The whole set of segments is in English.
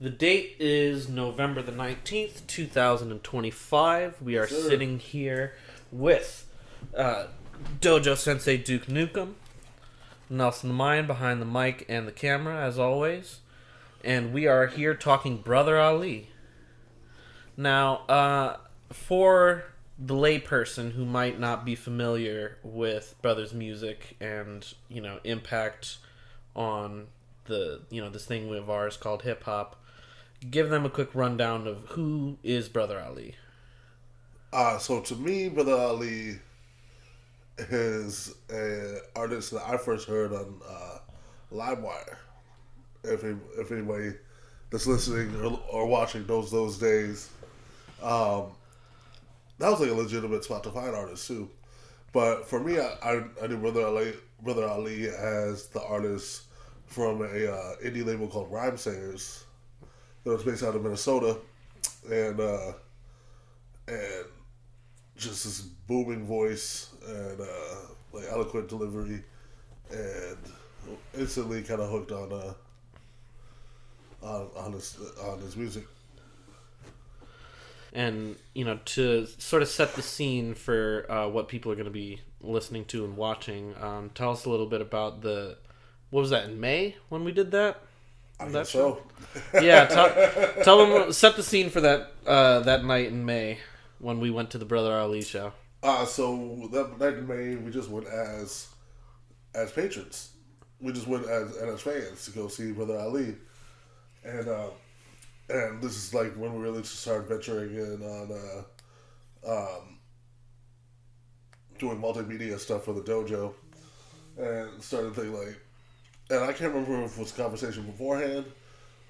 The date is November the 19th, 2025. We are sitting here with Dojo Sensei Duke Newcomb, Nelson the Mayan behind the mic and the camera, as always. And we are here talking Brother Ali. Now, for the layperson who might not be familiar with Brother's music and, impact on this thing of ours called hip hop, give them a quick rundown of who is Brother Ali. So to me, Brother Ali is an artist that I first heard on LimeWire. If anybody that's listening or watching knows those days, that was like a legitimate spot to find artists too. But for me, I knew Brother Ali as the artist from a indie label called Rhyme Singers that was based out of Minnesota, and just this booming voice and like eloquent delivery, and instantly kind of hooked on his music. And to sort of set the scene for what people are going to be listening to and watching, tell us a little bit about what was that, in May when we did that? I guess so. Yeah, tell them, set the scene for that night in May when we went to the Brother Ali show. So that night in May, we just went as patrons. We just went as fans to go see Brother Ali, and this is like when we really started venturing in on doing multimedia stuff for the dojo, and started thinking like. And I can't remember if it was a conversation beforehand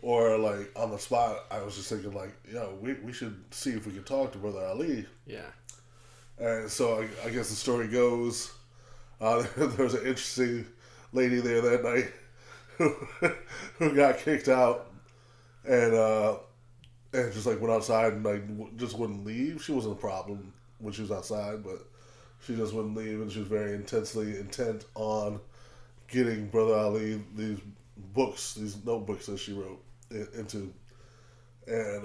or like on the spot. I was just thinking like, we should see if we can talk to Brother Ali. Yeah. And so I guess the story goes, there was an interesting lady there that night who got kicked out and just like went outside and like just wouldn't leave. She wasn't a problem when she was outside, but she just wouldn't leave, and she was very intensely intent on getting Brother Ali these notebooks that she wrote into. And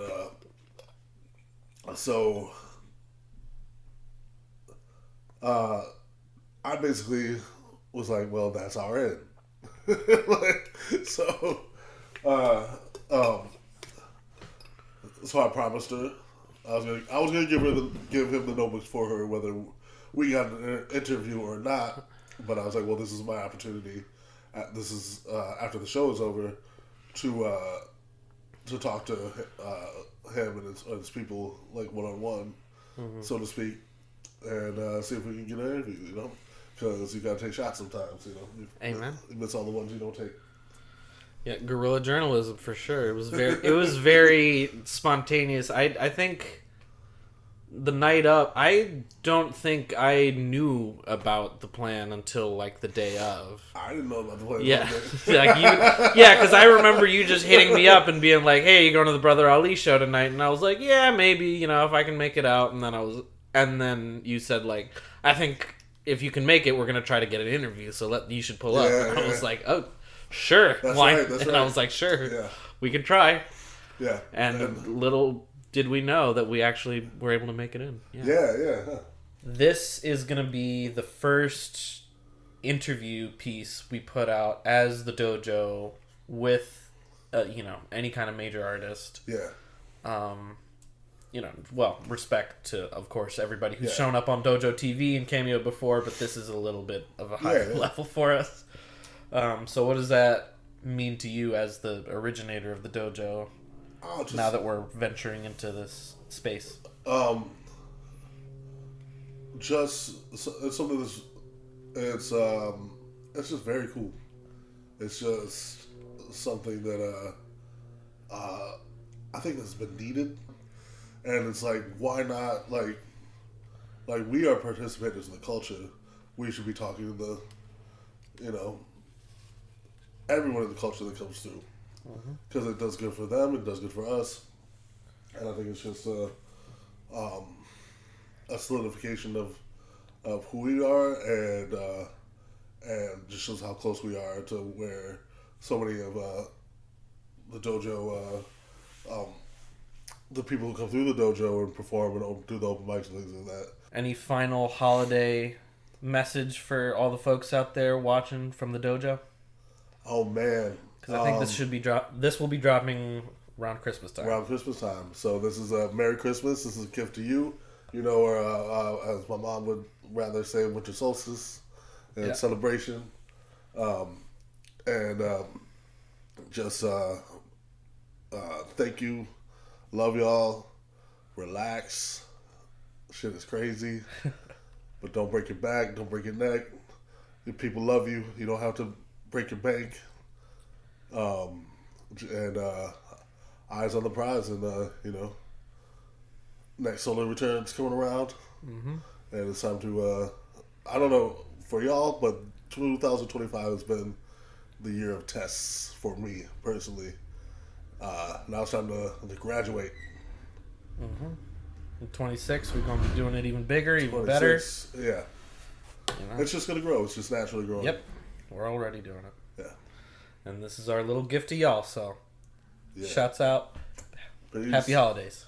so I basically was like, well, that's our end. So I promised her I was gonna give him the notebooks for her, whether we got an interview or not. But I was like, well, this is my opportunity. This is after the show is over to talk to him and his people like one-on-one, so to speak, and see if we can get an interview. Because you gotta take shots sometimes. Amen. You miss all the ones you don't take. Yeah, guerrilla journalism for sure. It was very spontaneous. I think the night up, I don't think I knew about the plan until like the day of. I didn't know about the plan. Yeah, because I remember you just hitting me up and being like, "Hey, you going to the Brother Ali show tonight?" And I was like, "Yeah, maybe. If I can make it out." And then you said like, "I think if you can make it, we're gonna try to get an interview. So you should pull up." And I was like, "Oh, sure." That's right. And I was like, "Sure, yeah, we can try." Yeah, and little did we know that we actually were able to make it in. Yeah. Huh. This is going to be the first interview piece we put out as the dojo with, any kind of major artist. Yeah. Respect to, of course, everybody who's shown up on Dojo TV and Cameo before, but this is a little bit of a higher level for us. So what does that mean to you as the originator of the dojo? Now that we're venturing into this space, it's something that's it's just very cool. It's just something that I think has been needed, and it's like, why not like we are participators in the culture. We should be talking to everyone in the culture that comes through. Because it does good for them, it does good for us, and I think it's just a solidification of who we are, and just shows how close we are to where so many of the dojo the people who come through the dojo and perform and do the open mics and things like that. Any final holiday message for all the folks out there watching from the dojo? Oh man, Because I think this will be dropping around Christmas time. Around Christmas time. So this is a Merry Christmas. This is a gift to you. You know, or as my mom would rather say, winter solstice and celebration. Just thank you. Love y'all. Relax. Shit is crazy. But don't break your back. Don't break your neck. If people love you, you don't have to break your bank. Eyes on the prize, and next solar return's coming around, and it's time to. I don't know for y'all, but 2025 has been the year of tests for me personally. Now it's time to graduate. In 26, we're going to be doing it even bigger, even better. Yeah. It's just going to grow. It's just naturally growing. Yep. We're already doing it. Yeah. And this is our little gift to y'all, so Yeah. shouts out. Peace. Happy holidays.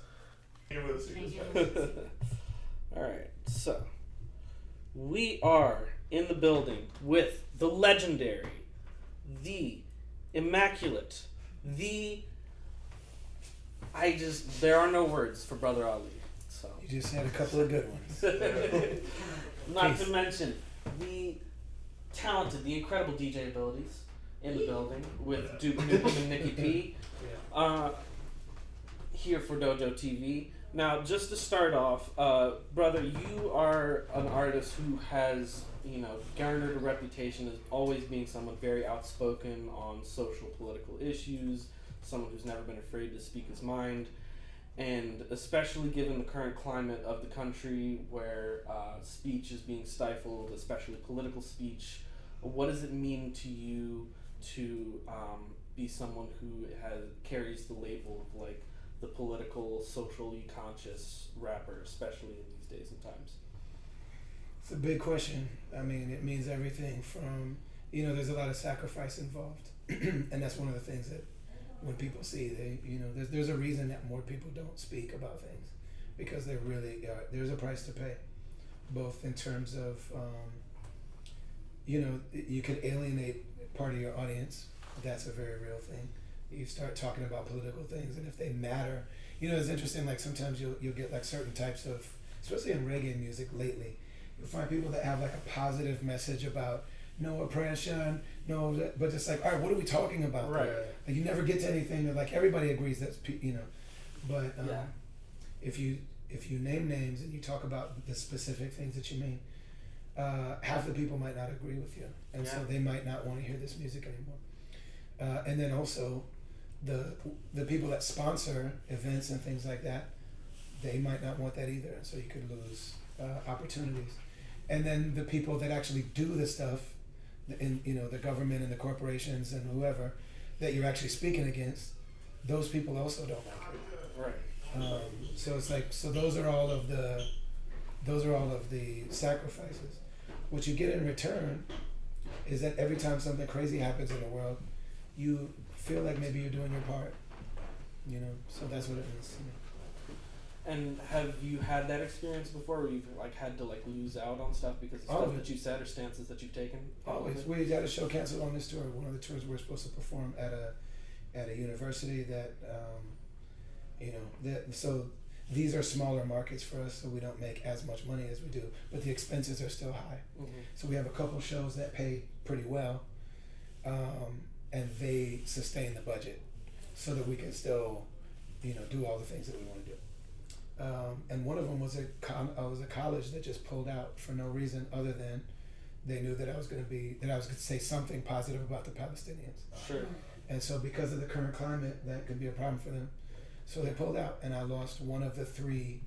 All right, so we are in the building with the legendary, the immaculate, there are no words for Brother Ali. So You just had a couple of good ones. not to mention the talented, the incredible DJ abilities in the building with Newcomb and Nickie P. Here for Dojo TV. Now, just to start off, brother, you are an artist who has, garnered a reputation as always being someone very outspoken on social, political issues, someone who's never been afraid to speak his mind, and especially given the current climate of the country where speech is being stifled, especially political speech, what does it mean to you to be someone who carries the label of the political, socially conscious rapper, especially in these days and times? It's a big question. I mean, it means everything from, there's a lot of sacrifice involved. And that's one of the things that when people see, there's a reason that more people don't speak about things, because they really there's a price to pay, both in terms of, you can alienate part of your audience. That's a very real thing. You start talking about political things, and if they matter, it's interesting. Like sometimes you'll get like certain types of, especially in reggae music lately, you'll find people that have like a positive message about no oppression, but it's like, all right, what are we talking about? Right. Like you never get to anything that like everybody agrees that's but if you name names and you talk about the specific things that you mean, half the people might not agree with you, and so they might not want to hear this music anymore. And then also, the people that sponsor events and things like that, they might not want that either, and so you could lose opportunities. And then the people that actually do the stuff, in the government and the corporations and whoever that you're actually speaking against, those people also don't like it. Right. So it's like, those are all of the sacrifices. What you get in return is that every time something crazy happens in the world, you feel like maybe you're doing your part, so that's what it means to me. And have you had that experience before where you've had to lose out on stuff because of stuff that you said or stances that you've taken? Always. We had a show canceled on this tour. One of the tours we were supposed to perform at a university that, so these are smaller markets for us, so we don't make as much money as we do, but the expenses are still high. Mm-hmm. So we have a couple shows that pay pretty well, and they sustain the budget so that we can still, do all the things that we want to do. And one of them was a college that just pulled out for no reason other than they knew that I was going to say something positive about the Palestinians. Sure. And so because of the current climate, that could be a problem for them. So they pulled out, and I lost one of the three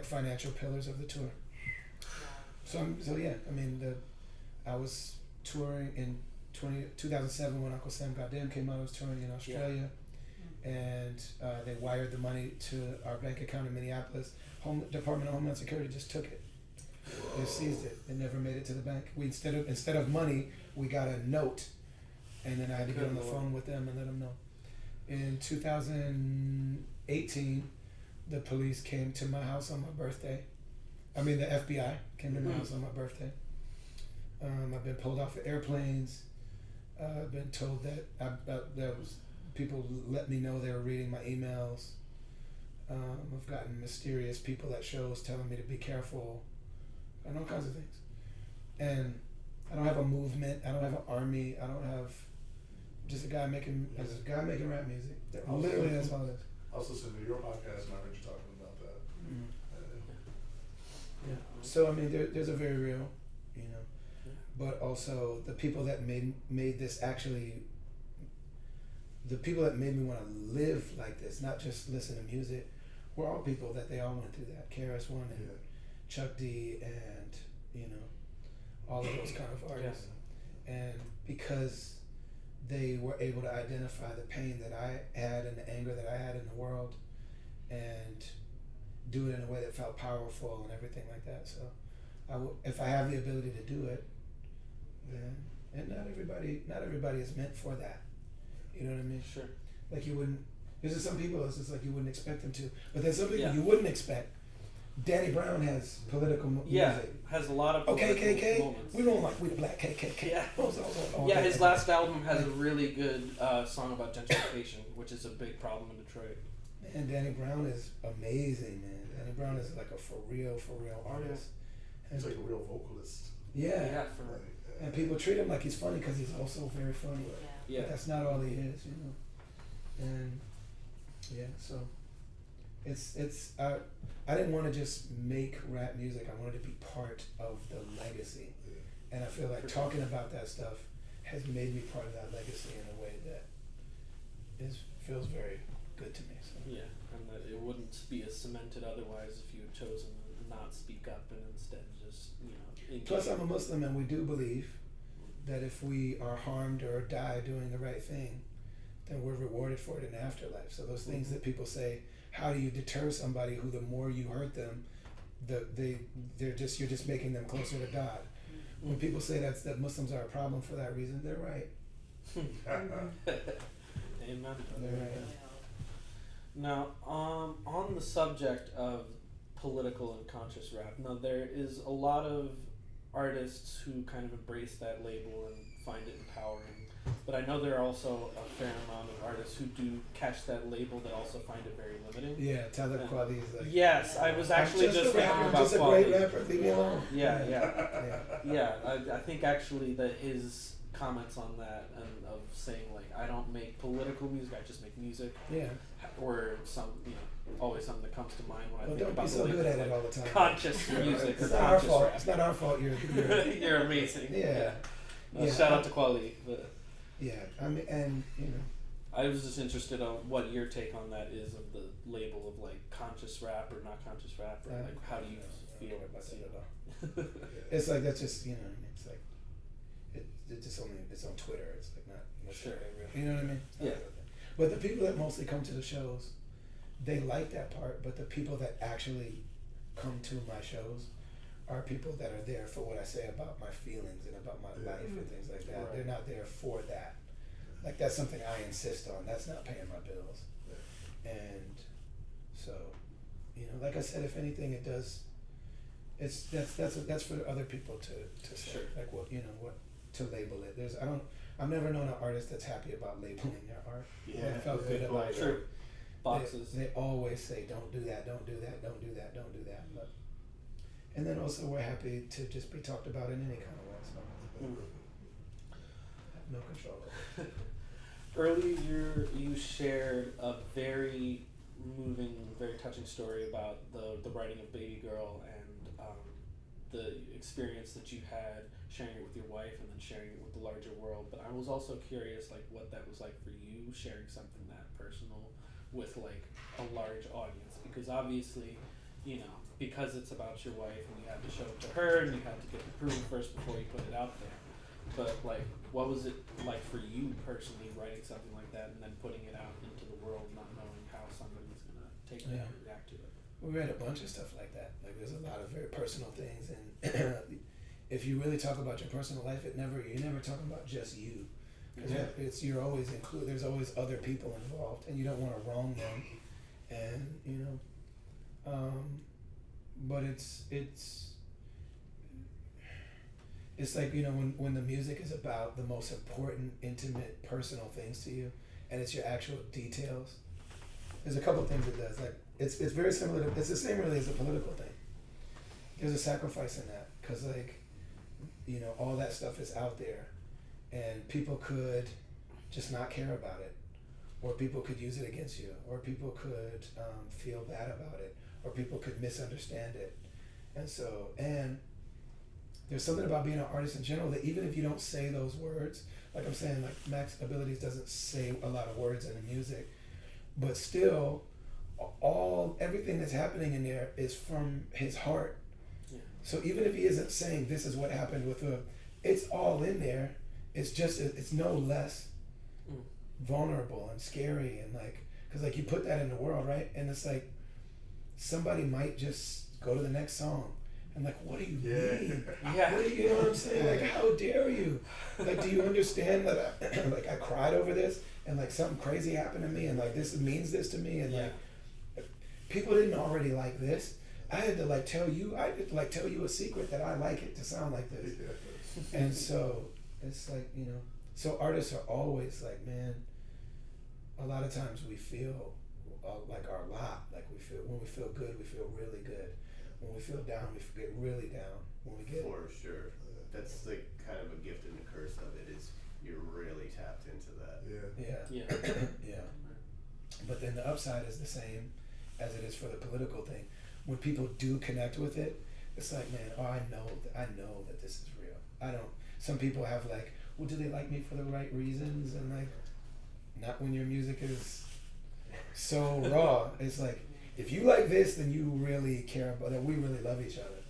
financial pillars of the tour. I was touring in 2007 when Uncle Sam Goddamn came out. I was touring in Australia. Yeah. And they wired the money to our bank account in Minneapolis. Department of Homeland Security just took it. They seized it. It never made it to the bank. We instead of money, we got a note, and then I had to get on the phone with them and let them know. In 2000, 18, the police came to my house on my birthday. I mean, the FBI came to my house on my birthday. I've been pulled off of airplanes. I've been told that was people let me know they were reading my emails. I've gotten mysterious people at shows telling me to be careful, and all kinds of things. And I don't have a movement. I don't have an army. I don't have just a guy making rap music. Literally, that's all it is. I was listening to your podcast and I heard you talking about that. Yeah. So I mean, there's a very real, but also the people that made this actually. The people that made me want to live like this, not just listen to music, were all people that they all went through that. KRS-One and Chuck D and all of those kind of artists. And because they were able to identify the pain that I had and the anger that I had in the world and do it in a way that felt powerful and everything like that. So if I have the ability to do it, then, and not everybody is meant for that. You know what I mean? Sure. Like you wouldn't, there's some people it's just like you wouldn't expect them to. But there's some people you wouldn't expect. Danny Brown has political music. Yeah, has a lot of political KKK. moments. We don't like we the black KKK. Yeah. His last album has a really good song about gentrification, which is a big problem in Detroit. And Danny Brown is amazing, man. Danny Brown is like a for real artist. He's like a real vocalist. Yeah. And people treat him like he's funny because he's also very funny. Yeah. But that's not all he is, And so it's I didn't want to just make rap music. I wanted to be part of the legacy. And I feel like talking about that stuff has made me part of that legacy in a way that feels very good to me. So. Yeah, and that it wouldn't be as cemented otherwise if you had chosen to not speak up and instead just, Plus, I'm a Muslim, and we do believe that if we are harmed or die doing the right thing, then we're rewarded for it in the afterlife. So those things that people say, how do you deter somebody who the more you hurt them, you're just making them closer to God. When people say that Muslims are a problem for that reason, they're right. Amen. They're right. Now, on the subject of political and conscious rap, now there is a lot of artists who kind of embrace that label and find it empowering. But I know there are also a fair amount of artists who do catch that label that also find it very limiting. Yeah, Talib Kweli is like. Yes, I was actually just thinking about just a Kweli. great rapper. Leave me alone. Yeah. I think actually that his comments on that and of saying like I don't make political music, I just make music. Yeah. Or always something that comes to mind when I think don't about be so the good at it all the time. conscious music. It's or not our conscious fault. rap. It's not our fault. You're You're amazing. Yeah. Shout out to Kweli. But yeah, I mean, and I was just interested on what your take on that is of the label of like conscious rap or not conscious rap, or like how do you feel about it? It's like that's just it's like it's just only it's on Twitter. It's like not necessarily real. You know what I mean? Yeah. But the people that mostly come to the shows, they like that part. But the people that actually come to my shows are people that are there for what I say about my feelings and about my life and things like that. Right. They're not there for that. Like that's something I insist on. That's not paying my bills. And so, like I said, if anything, it does. That's for other people to say. Sure. Like what to label it. I've never known an artist that's happy about labeling their art. Yeah, it felt good about it. True. Boxes. They always say, "Don't do that. Don't do that. Don't do that. Don't do that." But, and then also we're happy to just be talked about in any kind of way. So I have no control over it. Earlier, you shared a very moving, very touching story about the writing of Baby Girl and the experience that you had sharing it with your wife and then sharing it with the larger world. But I was also curious, like, what that was like for you, sharing something that personal with like a large audience, because obviously, because it's about your wife and you had to show it to her and you had to get the approval first before you put it out there. But like, what was it like for you personally writing something like that and then putting it out into the world, not knowing how somebody's gonna take it and react to it? We read a bunch of stuff like that. Like there's a lot of very personal things, and if you really talk about your personal life, you're never talking about just you. You're always there's always other people involved, and you don't want to wrong them, and but it's like when the music is about the most important, intimate, personal things to you, and it's your actual details. There's a couple things it does. Like it's very similar to, it's the same really as the political thing. There's a sacrifice in that because all that stuff is out there, and people could just not care about it, or people could use it against you, or people could feel bad about it, or people could misunderstand it, and there's something about being an artist in general that even if you don't say those words, like I'm saying, like Max Abilities doesn't say a lot of words in the music, but still, everything that's happening in there is from his heart. Yeah. So even if he isn't saying this is what happened with her, it's all in there. It's just, it's no less vulnerable and scary, and because you put that in the world, right? And it's like somebody might just go to the next song. And what do you mean? Yeah. You know what I'm saying? Like, how dare you? Like, do you understand that I cried over this and something crazy happened to me and this means this to me and people didn't already like this. I had to tell you a secret that I like it to sound like this. And so it's so artists are always man, a lot of times we feel like our lot. Like when we feel good, we feel really good. When we feel down, we get really down. When we get for sure, that's kind of a gift and a curse of it is you're really tapped into that. Yeah. But then the upside is the same as it is for the political thing. When people do connect with it, it's like, man, I know that this is real. I don't. Some people have well, do they like me for the right reasons? And not when your music is so raw. It's if you like this, then you really care about it. We really love each other.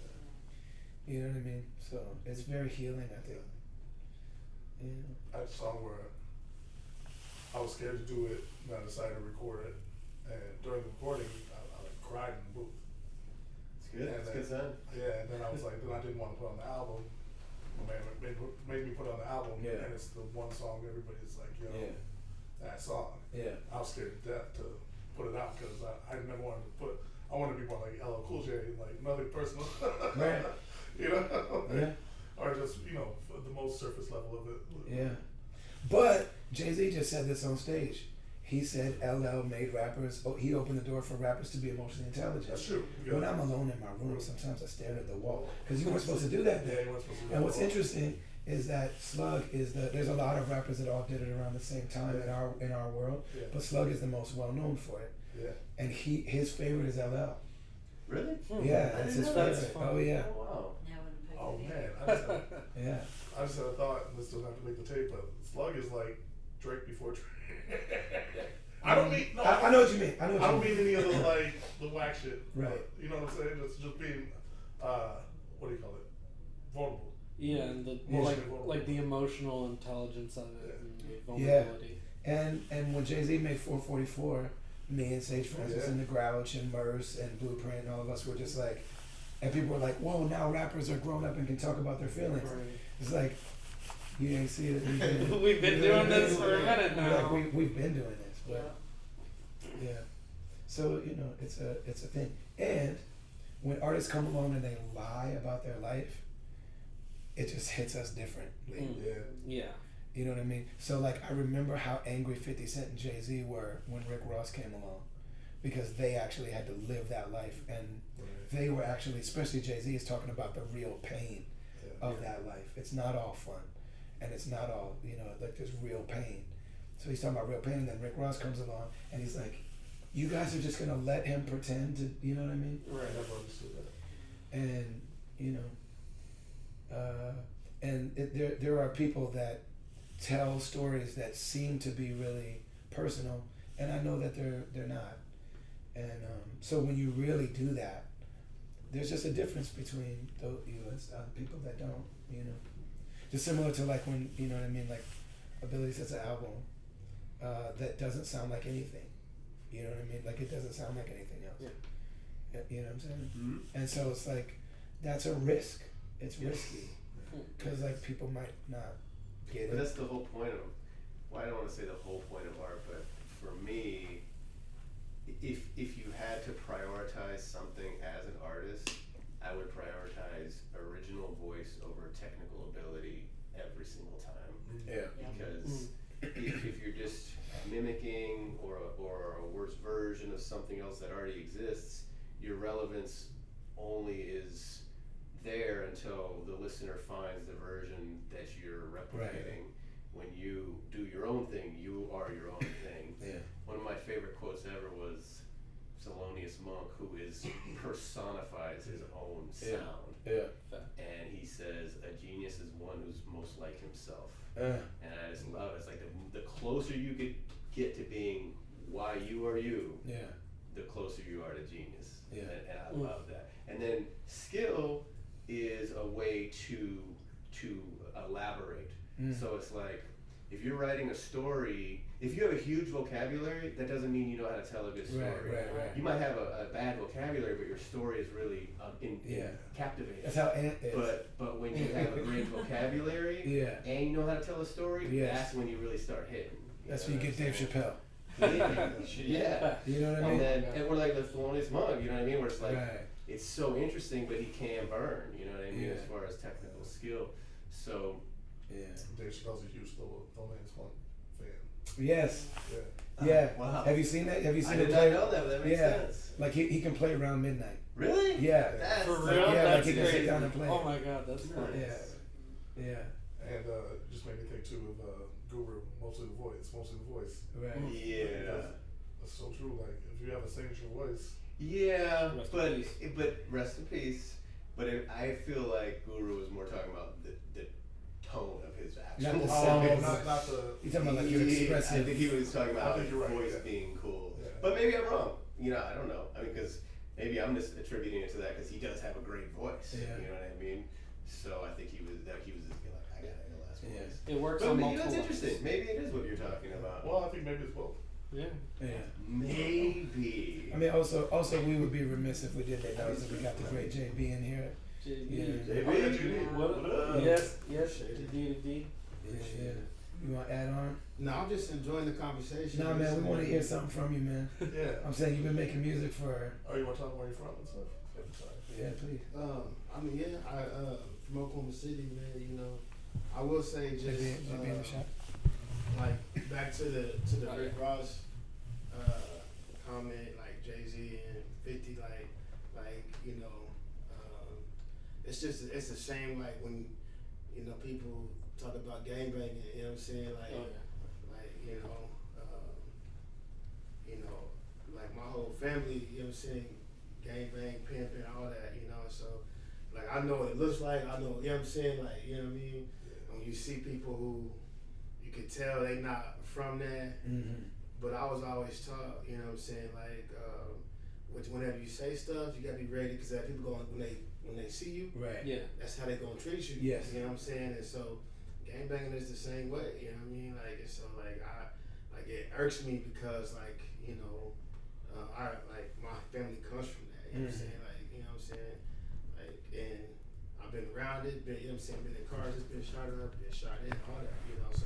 You know what I mean? So it's very healing, I think. I had a song where I was scared to do it, and I decided to record it. And during the recording, I cried in the booth. It's good. It's good sound. Yeah, and then I was then I didn't want to put on the album. Made me put on the album, and it's the one song everybody's that song. Yeah. I was scared to death to put it out because I never wanted to put. I wanted to be more like LL Cool J, nothing personal. Right. Yeah. Or just the most surface level of it. Yeah. But Jay-Z just said this on stage. He said LL made rappers. He opened the door for rappers to be emotionally intelligent. That's true. When I'm alone in my room, sometimes I stare at the wall because you weren't supposed to do that then. Yeah, you weren't supposed to do that. And what's interesting is that Slug is there's a lot of rappers that all did it around the same time in our world, but Slug is the most well known for it. Yeah. And his favorite is LL. Really? Yeah, that's his favorite. Oh yeah. Oh wow. Oh man, I just had a thought. This doesn't have to make the tape, but Slug is like Drake before Drake. I don't mean. No, I know what you mean. I don't mean any of the the whack shit. Right. You know what I'm saying? It's just being, what do you call it? Vulnerable. Yeah, and the emotional intelligence of it and the vulnerability. Yeah. And when Jay-Z made 444, me and Sage Francis and the Grouch and Merce and Blueprint and all of us were just and people were like, whoa, now rappers are grown up and can talk about their feelings. Right. It's you ain't see it. We've been doing this for a minute now. We've been doing this, but yeah. So it's a thing. And when artists come along and they lie about their life, it just hits us differently. Yeah. You know what I mean? So I remember how angry 50 Cent and Jay-Z were when Rick Ross came along, because they actually had to live that life, and they were actually, especially Jay-Z, is talking about the real pain of that life. It's not all fun, and it's not all there's real pain. So he's talking about real pain, and then Rick Ross comes along, and he's like, "You guys are just gonna let him pretend to," you know what I mean? Right. I never understood that. And there are people that tell stories that seem to be really personal, and I know that they're not. And so when you really do that, there's just a difference between you and people that don't, Just similar to when, you know what I mean, Abilities, that's an album that doesn't sound like anything. You know what I mean? It doesn't sound like anything else. Yeah. You know what I'm saying? Mm-hmm. And so it's that's a risk. It's risky. Because people might not get it. But that's the whole point of, well, I don't want to say the whole point of art, but for me, if you had to prioritize something as an artist, I would prioritize original voice over technical ability every single time. Yeah. Because if you're just mimicking or a worse version of something else that already exists, your relevance only is there until the listener finds the version that you're replicating. When you do your own thing, you are your own thing. Yeah. One of my favorite quotes ever was Thelonious Monk, who personifies his own sound. Yeah. And he says, a genius is one who's most like himself. And I just love it. It's like the closer you get to being why you are you, the closer you are to genius. Yeah. And I love that. And then skill is a way to elaborate. So it's like, if you're writing a story, if you have a huge vocabulary, that doesn't mean you know how to tell a good story. Right. You might have a bad vocabulary, but your story is really captivating. That's how Ant is. But when you have a great vocabulary and you know how to tell a story, that's when you really start hitting. That's when you get Dave Chappelle. Yeah. You know what I mean? And we're like the Thelonious Monk, you know what I mean? Where it's like, it's so interesting, but he can burn, you know what I mean, as far as technical skill. So, Dave Chappelle's a huge Thelonious Monk fan. Yes. Yeah. Wow. Have you seen that? Have you seen I him did play? not know that, but that makes sense. Like he can play around midnight. Really? Yeah. That's For Like, real? yeah, That's like he can crazy. sit down and play. Oh my god, that's Nice. nice. Yeah. And just made me think too of Guru, mostly the voice. Right. Yeah. That's so true. Like if you have a signature voice. Yeah, Rest but in peace. Rest in peace. But I feel like Guru was more talking about the tone of his Not actual the voice. sound. not the. You're talking about like your I expressive. think he was talking I about think his you're right, voice yeah. being cool. Yeah. But maybe I'm wrong. You know, I don't know. I mean, because maybe I'm just attributing it to that because he does have a great voice. Yeah. You know what I mean? So I think he was just like, I gotta have a last voice. It works But on maybe multiple that's levels. interesting. Maybe it is what you're talking about. Well, I think maybe it's both. Yeah. Maybe. I mean, also we would be remiss if we didn't acknowledge that we got the great Jabee in here. Jabee. What up? Yes, D. Yeah. You want to add on? No, I'm just enjoying the conversation. Nah, man, we want to hear something from you, man. Yeah. I'm saying you've been making music for. Oh, you want to talk where you're from and stuff? Yeah, please. I mean, yeah, from Oklahoma City, man. You know, I will say just Jabee in the shop. like back to the Rick Ross comment, like Jay-Z and 50, like you know, it's a shame, like when you know people talk about gangbanging. You know what I'm saying? Like, like you know, like my whole family. You know what I'm saying? Gangbang, pimping, all that. You know, so like I know what it looks like. I know. You know what I'm saying? Like, you know what I mean? When you see people who you can tell they not from there. Mm-hmm. But I was always taught, you know what I'm saying, like, whenever you say stuff, you gotta be ready, because people going, when they see you, Right. Yeah. that's how they gonna treat you. Yes. You know what I'm saying? And so, gangbanging is the same way. You know what I mean? Like, and so, like, it irks me because, like, you know, my family comes from that. You know what I'm saying? Like, you know what I'm saying? Like, and I've been around it. Been, you know what I'm saying? Been in cars, it's been shot up, been shot in, all that. You know, so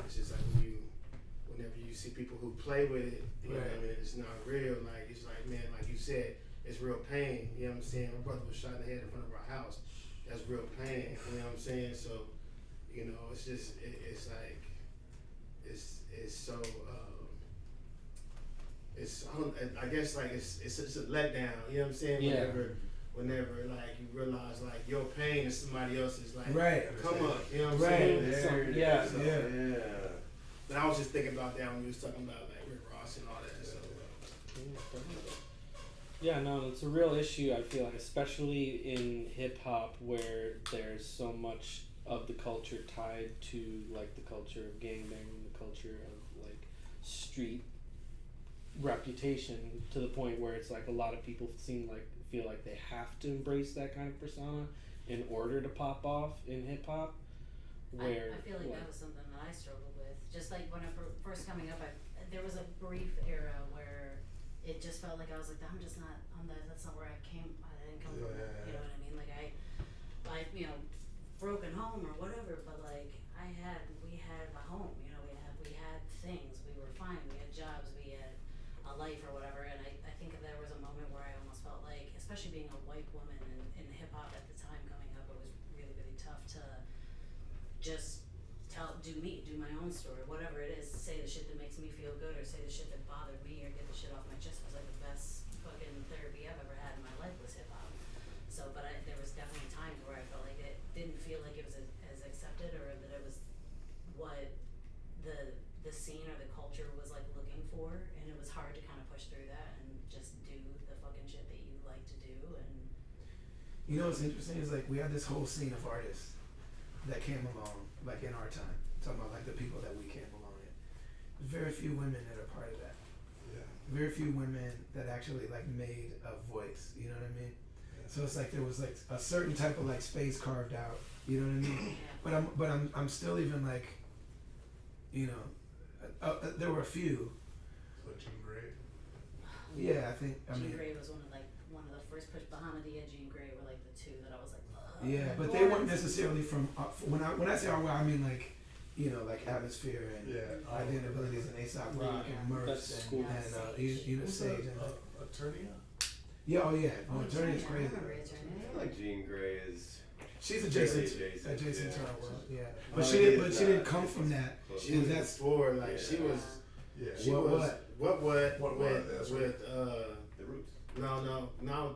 it's just like whenever you see people who play with it, you know what I mean, it's not real. Like, it's like, man, like you said, it's real pain. You know what I'm saying? My brother was shot in the head in front of our house. That's real pain. You know what I'm saying? So, you know, it's just, it's like, it's so, I guess like it's a letdown. You know what I'm saying? Yeah. Whenever like you realize like your pain is somebody else's like come up. You know what I'm Right. saying? There it Yeah. is. So, Yeah. But I was just thinking about that when you was talking about like Rick Ross and all that. So, Yeah, no, it's a real issue, I feel like, especially in hip hop, where there's so much of the culture tied to like the culture of gangbanging, the culture of like street reputation, to the point where it's like a lot of people feel like they have to embrace that kind of persona in order to pop off in hip hop. Where I feel like that was something that I struggled with. Just like when I first coming up, there was a brief era where it just felt like I was like, I'm just not on that. That's not where I came. I didn't come from. You know what I mean? Like I you know, broken home or whatever. But like we had a home. You know, we had things. We were fine. We had jobs. We had a life or whatever. And You know what's interesting is like we had this whole scene of artists that came along like in our time. Talking about like the people that we came along in. Very few women that are part of that. Yeah. Very few women that actually like made a voice. You know what I mean? Yeah. So it's like there was like a certain type of like space carved out. You know what I mean? But I'm still even like, you know, there were a few. So Jean Grey. Yeah, I think. I Jean mean, Grey was one of the first push. Bahamadia, Jean Grey were like the two that I was like. yeah, but they weren't necessarily from. When I say our way, I mean like, you know, like Atmosphere and Identity Abilities and ASAP Rock and Merce and you know Sage and Eternia. yeah, oh yeah, Eternia is crazy. I feel like Jean Grey is. She's adjacent to adjacent, our world, yeah. Oh, But she didn't come from that. She was That's before, like she was. Yeah. She was what What? with The Roots. no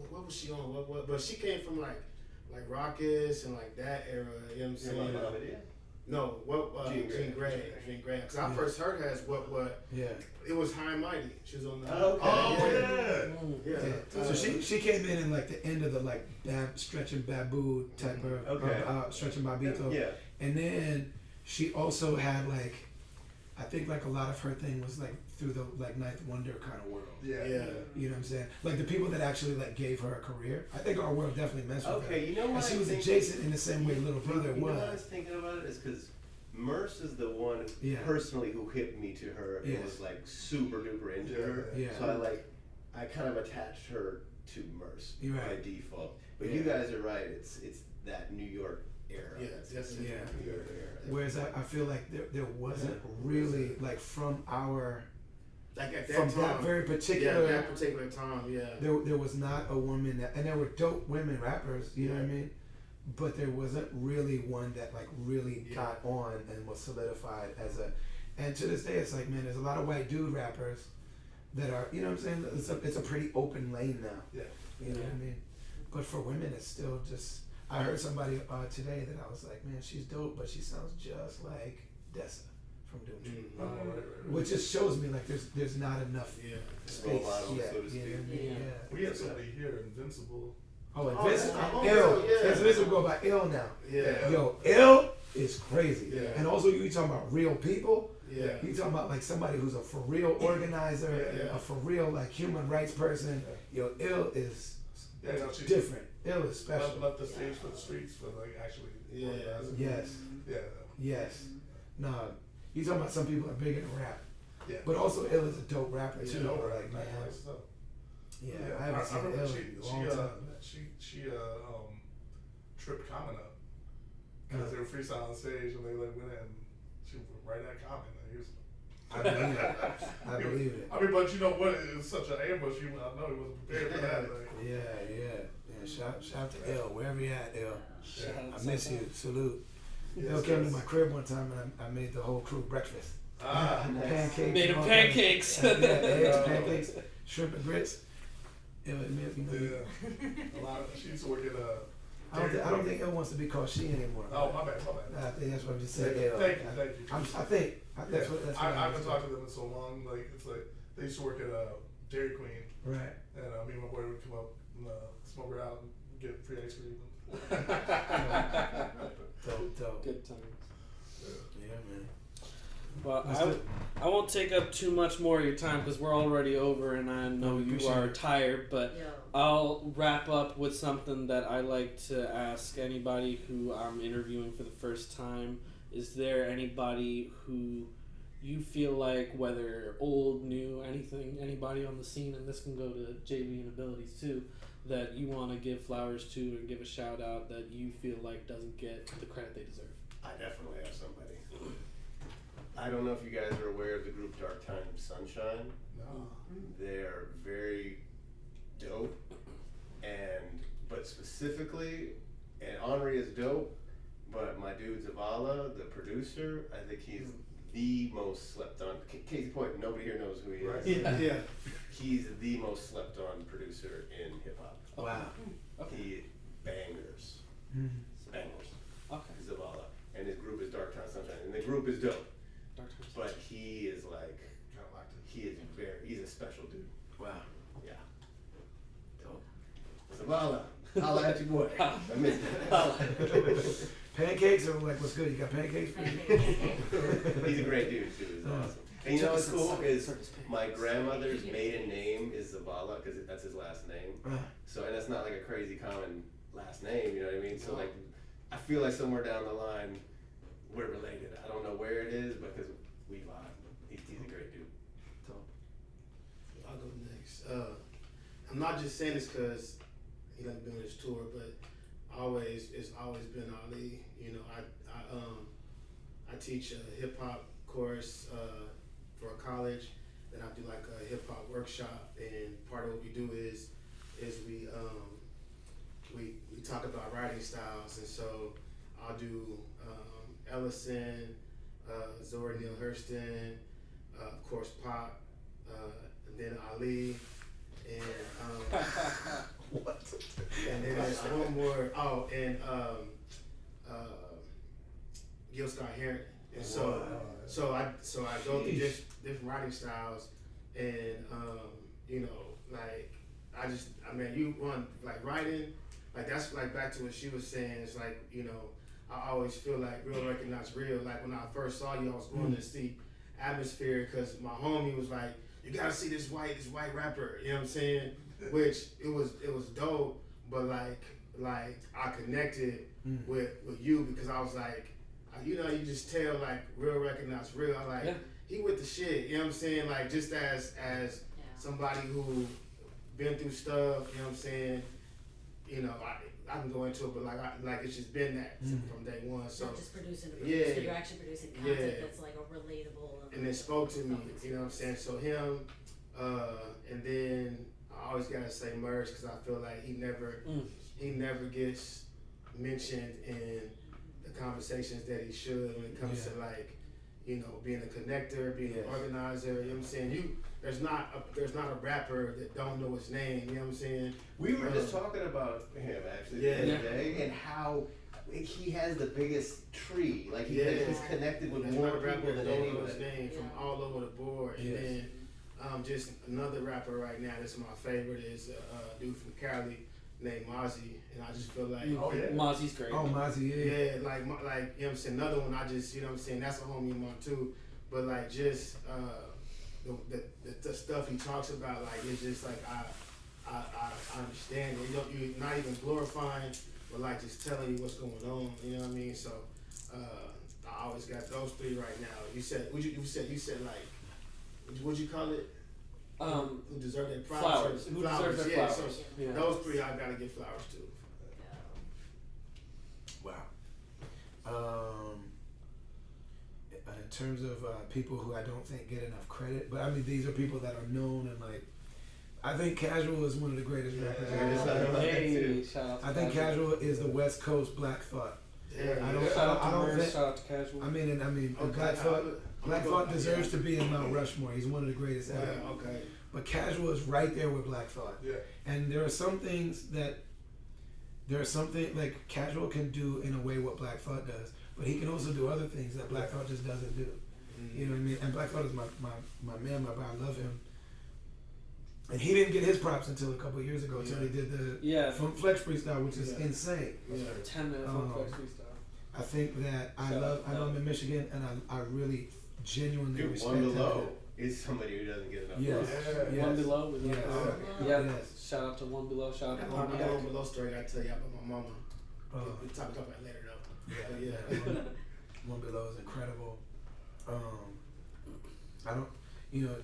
what was she on what but she came from like Raucous and like that era, you know what I'm saying? No, Jean Grey. Because I first heard her as what yeah. it was High and Mighty. She was on the Yeah. So she came in like the end of the like stretching Babu type of stretching Babito. Yeah. And then she also had like, I think like a lot of her thing was like through the like Ninth Wonder kind of world. Yeah. You know what I'm saying? Like the people that actually like gave her a career. I think our world definitely messed with her. Okay, you know what? And she was adjacent in the same way Little Brother You know was. what I was thinking about it is because Merce is the one personally who hipped me to her and was like super duper into her. Yeah. So I kind of attached her to Merce by default. But you guys are right. It's that New York era. Yeah, It's New York era. Whereas I feel like there wasn't really like from our like at that from time, that very particular that particular time, there was not a woman that, and there were dope women rappers, you know what I mean, but there wasn't really one that like really got on and was solidified as a, and to this day it's like, man, there's a lot of white dude rappers that are, you know what I'm saying, it's a pretty open lane now, you know what I mean, but for women it's still just, I heard somebody today that I was like, man, she's dope, but she sounds just like Dessa from Doom Tree. Which just shows me like there's not enough space yet. We had somebody here, Invincible. Oh, Ill. Invincible go by Ill now. Yeah. Yo, Ill is crazy. Yeah. And also you talking about real people. Yeah. You talking about like somebody who's a for real organizer, a for real like human rights person. Yo, Ill is different. Ill is special. Left the stage for the streets for like actually. Yes. Nah. You talking about some people are big into rap. Yeah. But also Ill is a dope rapper too. Like, man. I haven't seen remember Ill in a long time. She tripped Common up because they were freestyling on stage and they like went in and she was right at Common. I believe it. I mean, but you know what? It was such an ambush. I know he wasn't prepared for that. Like. Yeah. Shout to Ill, wherever you at, Ill. I miss you. Salute. Ill came to my crib one time and I made the whole crew breakfast. Pancakes. Made them pancakes. Eggs, pancakes, shrimp and grits. Ill, you know. A lot of, she used to work at I don't think Ill wants to be called she anymore. Oh, my bad. I think that's what I just said. Ill. Thank you. I think that's what. I haven't talked to them in so long. Like it's like they used to work at Dairy Queen. Right. And me and my boy would come up and smoke her out and get free ice cream. Dope. Good times. Yeah, man. Well, I won't take up too much more of your time because we're already over and I know you are tired, but I'll wrap up with something that I like to ask anybody who I'm interviewing for the first time. Is there anybody who you feel like, whether old, new, anything, anybody on the scene, and this can go to Jabee and Abilities too, that you want to give flowers to and give a shout out that you feel like doesn't get the credit they deserve? I definitely have somebody. I don't know if you guys are aware of the group Dark Time Sunshine. No. They're very dope, but specifically, and Henri is dope, but my dude Zavala, the producer, I think he's the most slept on. Case in point, nobody here knows who he is. Right. Yeah. He's the most slept on producer in hip hop. Wow. He bangers. Bangers. Okay. Zavala. And his group is Dark Time Sunshine. And the group is dope. But he is like, he's a special dude. Wow. Yeah. Dope. Zavala, holla at your boy. I miss that. Pancakes or like what's good? You got pancakes? He's a great dude too. He's awesome. And you know what's cool is my grandmother's maiden name is Zavala because that's his last name. So and that's not like a crazy common last name. You know what I mean? So like, I feel like somewhere down the line we're related. I don't know where it is, but because we vibe. He's a great dude. I'll go next. I'm not just saying this because he done been on this tour, but it's always been Ali. You know, I teach a hip hop course for a college. Then I do like a hip hop workshop, and part of what we do is we talk about writing styles, and so I'll do Ellison, Zora Neale Hurston, of course Pop, and then Ali, and What? and then there's one more. Oh, and Gil Scott Heron. And so I go through different writing styles, and you know, like I mean, you want like writing, like that's like back to what she was saying. It's like, you know, I always feel like real recognize real. Like when I first saw you, I was going to see Atmosphere because my homie was like, you gotta see this white rapper. You know what I'm saying? Which it was dope, but like I connected with you because I was like, you know, you just tell like real recognize real. I like he with the shit. You know what I'm saying? Like just as somebody who been through stuff. You know what I'm saying? You know, I can go into it, but like it's just been that from day one. So not just producing, you're actually producing content that's like a relatable. And it spoke to me. You know what I'm saying? So him, and then I always gotta say Merge because I feel like he never gets mentioned in the conversations that he should when it comes to like, you know, being a connector, being an organizer. You know what I'm saying? There's not a rapper that don't know his name. You know what I'm saying? We were just talking about him actually the other day and how he has the biggest tree. Like he's connected with more people than anyone. Know his name from all over the board. And then just another rapper right now that's my favorite is a dude from Cali named Mozzie, and I just feel like Mozzie's great. Oh, Mozzie, like you know what I'm saying. Another one I just, you know what I'm saying, that's a homie of mine too. But like just the stuff he talks about, like it's just like I understand it. You're not even glorifying, but like just telling you what's going on. You know what I mean? So I always got those three right now. You said like what'd you call it? Who deserve their flowers? Who deserve their flowers? So those three I gotta give flowers to. Wow. In terms of people who I don't think get enough credit, but I mean these are people that are known and like. I think Casual is one of the greatest rappers. I think Casual is the West Coast Black Thought. I don't think. Shout out to Casual. I mean, Black Thought deserves to be in Mount Rushmore. He's one of the greatest ever. Okay. But Casual is right there with Black Thought. Yeah. And there are some things like Casual can do in a way what Black Thought does, but he can also do other things that Black Thought just doesn't do. You know what I mean? And Black Thought is my man, my boy. I love him. And he didn't get his props until a couple of years ago, until he did the Flex freestyle, which is insane. 10-minute Flex freestyle. I think that I know I'm in Michigan, and I really genuinely respect One him. Below is somebody who doesn't get enough. Yes. One Below. Yes. Shout out to One Below. Shout out to One Arbor. Below story I tell you about my mama. We talk about it later though. One Below is incredible. I don't,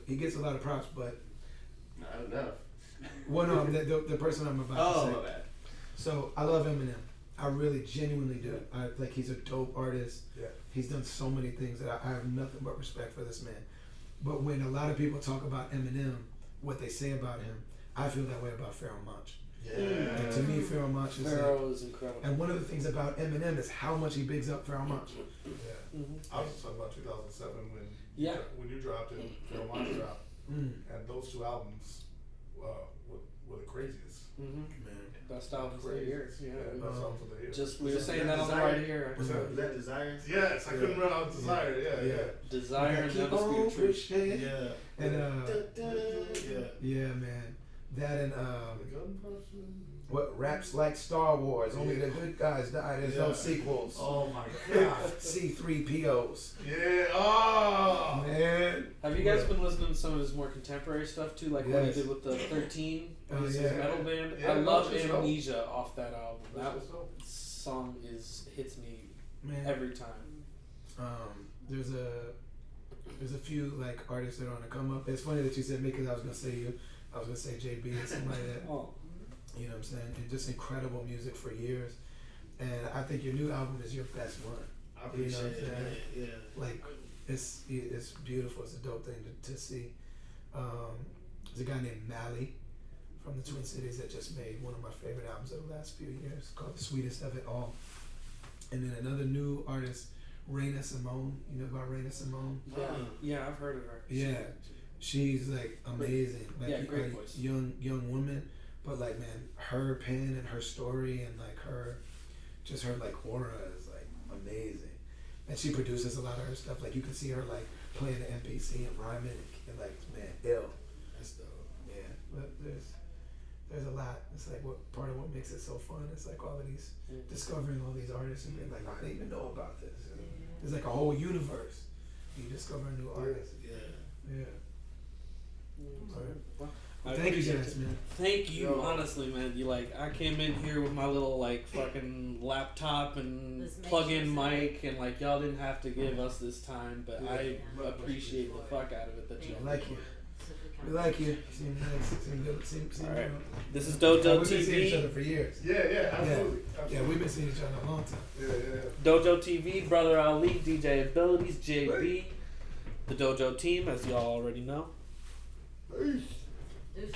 he gets a lot of props, but Not enough. Well, no, the person I'm about to say. Oh, my bad. So I love Eminem. I really genuinely do. I like he's a dope artist. Yeah. He's done so many things that I have nothing but respect for this man. But when a lot of people talk about Eminem, what they say about him, I feel that way about Pharoah Monch. Yeah. And to me, Pharoah Monch is Pharoah is incredible. And one of the things about Eminem is how much he bigs up Pharoah Monch. Yeah. I was talking about 2007 when you dropped and Pharoah Monch dropped, and those two albums were the craziest. Man. Best albums of the year. Yeah, best albums of the year. Just we were saying that on the right here. Is that Desire? Yes, I couldn't run out of Desire. Yeah. Desire and Keep Undisputed on Truth. pushing. Yeah. And yeah, man. That and what raps like Star Wars? Only the good guys die. There's no sequels. Oh my god. C3POs. Yeah. Oh Man. Have you guys been listening to some of his more contemporary stuff too, like what he did with the 13? His metal band. Yeah, I love that's Amnesia off that album. That That's dope. song hits me Man. every time. There's a few like artists that are on the come up. It's funny that you said me because I was gonna say you. I was gonna say Jabee and something like that. Oh. You know what I'm saying? And just incredible music for years. And I think your new album is your best one. I appreciate what I'm it, man. saying? Yeah. Like it's beautiful. It's a dope thing to see. There's a guy named Mally from the Twin Cities that just made one of my favorite albums of the last few years called The Sweetest of It All. And then another new artist, Raina Simone. You know about Raina Simone? Yeah, I've heard of her. Yeah. She's like amazing. Like great a voice. young woman. But like man, her pen and her story and like her like aura is like amazing. And she produces a lot of her stuff. Like you can see her like playing the MPC and rhyming and like man, ill. That's dope. Yeah. But there's a lot. It's like what part of what makes it so fun. It's like all of these discovering all these artists and being like, I didn't even know about this. There's like a whole universe. You discover a new artist. Yeah. Yeah. Well, Thank you guys, man. Thank you, honestly, man. You I came in here with my little fucking laptop and This plug-in makes mic, and y'all didn't have to give us this time, but I Yeah. appreciate the fuck out of it that you I like you. We like you. Seem nice. Seem good. Seem All right. real. This is Dojo We've been seeing each other TV. for years. Yeah, absolutely. Yeah, we've been seeing each other a long time. Yeah. Dojo TV, Brother Ali, DJ Abilities, JB, the Dojo team, as y'all already know. Peace. Deuces.